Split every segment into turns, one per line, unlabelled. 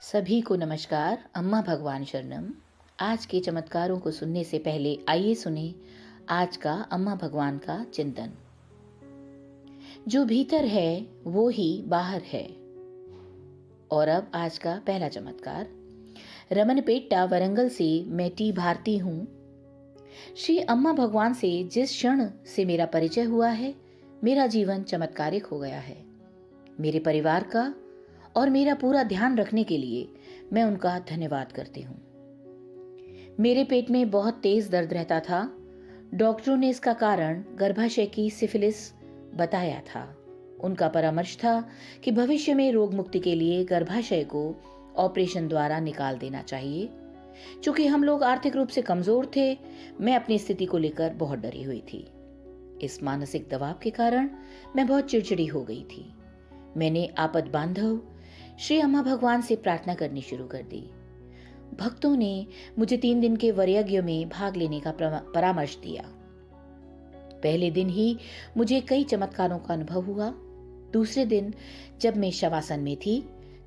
सभी को नमस्कार। अम्मा भगवान शरणम। आज के चमत्कारों को सुनने से पहले आइए सुने आज का अम्मा भगवान का चिंतन। जो भीतर है वो ही बाहर है। और अब आज का पहला चमत्कार। रमनपेट्टा वरंगल से मैं टी भारती हूँ। श्री अम्मा भगवान से जिस क्षण से मेरा परिचय हुआ है, मेरा जीवन चमत्कारिक हो गया है। मेरे परिवार का और मेरा पूरा ध्यान रखने के लिए मैं उनका धन्यवाद करती हूँ। मेरे पेट में बहुत तेज दर्द रहता था। डॉक्टरों ने इसका कारण गर्भाशय की सिफिलिस बताया था। उनका परामर्श था कि भविष्य में रोग मुक्ति के लिए गर्भाशय को ऑपरेशन द्वारा निकाल देना चाहिए। चूंकि हम लोग आर्थिक रूप से कमजोर थे, मैं अपनी स्थिति को लेकर बहुत डरी हुई थी। इस मानसिक दबाव के कारण मैं बहुत चिड़चिड़ी हो गई थी। मैंने आपद बांधव श्री अम्मा भगवान से प्रार्थना करनी शुरू कर दी। भक्तों ने मुझे 3 दिन के वरयज्ञ में भाग लेने का परामर्श दिया। पहले दिन ही मुझे कई चमत्कारों का अनुभव हुआ। दूसरे दिन जब मैं शवासन में थी,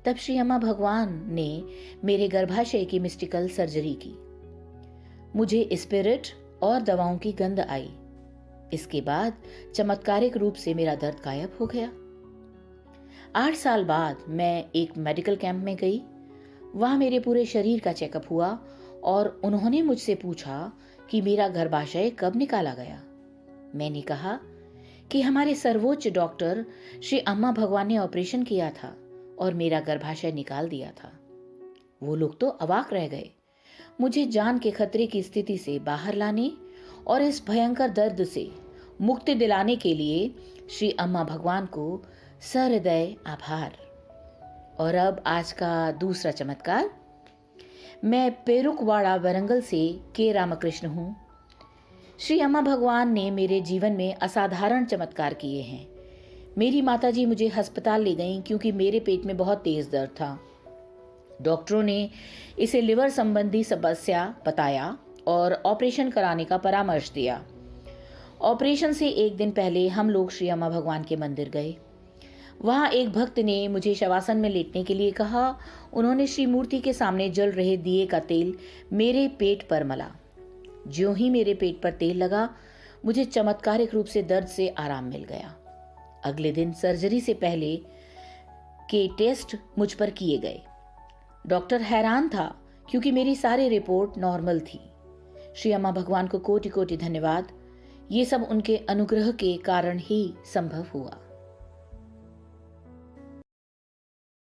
तब श्री अम्मा भगवान ने मेरे गर्भाशय की मिस्टिकल सर्जरी की। मुझे स्पिरिट और दवाओं की गंध आई। इसके बाद चमत्कारिक रूप से मेरा दर्द गायब हो गया। 8 साल बाद मैं एक मेडिकल कैंप में गई। वहां मेरे पूरे शरीर का चेकअप हुआ और उन्होंने मुझसे पूछा कि मेरा गर्भाशय कब निकाला गया। मैंने कहा कि हमारे सर्वोच्च डॉक्टर श्री अम्मा भगवान ने ऑपरेशन किया था और मेरा गर्भाशय निकाल दिया था। वो लोग तो अवाक रह गए। मुझे जान के खतरे की स्थिति से बाहर लाने और इस भयंकर दर्द से मुक्ति दिलाने के लिए श्री अम्मा भगवान को सहृदय आभार। और अब आज का दूसरा चमत्कार। मैं पेरुकवाड़ा वरंगल से के रामकृष्ण हूँ। श्री अम्मा भगवान ने मेरे जीवन में असाधारण चमत्कार किए हैं। मेरी माताजी मुझे अस्पताल ले गईं क्योंकि मेरे पेट में बहुत तेज दर्द था। डॉक्टरों ने इसे लिवर संबंधी समस्या बताया और ऑपरेशन कराने का परामर्श दिया। ऑपरेशन से एक दिन पहले हम लोग श्री अम्मा भगवान के मंदिर गए। वहां एक भक्त ने मुझे शवासन में लेटने के लिए कहा। उन्होंने श्री मूर्ति के सामने जल रहे दिए का तेल मेरे पेट पर मला। ज्यों ही मेरे पेट पर तेल लगा, मुझे चमत्कारिक रूप से दर्द से आराम मिल गया। अगले दिन सर्जरी से पहले के टेस्ट मुझ पर किए गए। डॉक्टर हैरान था क्योंकि मेरी सारी रिपोर्ट नॉर्मल थी। श्री अम्मा भगवान को कोटि कोटि धन्यवाद। ये सब उनके अनुग्रह के कारण ही संभव हुआ।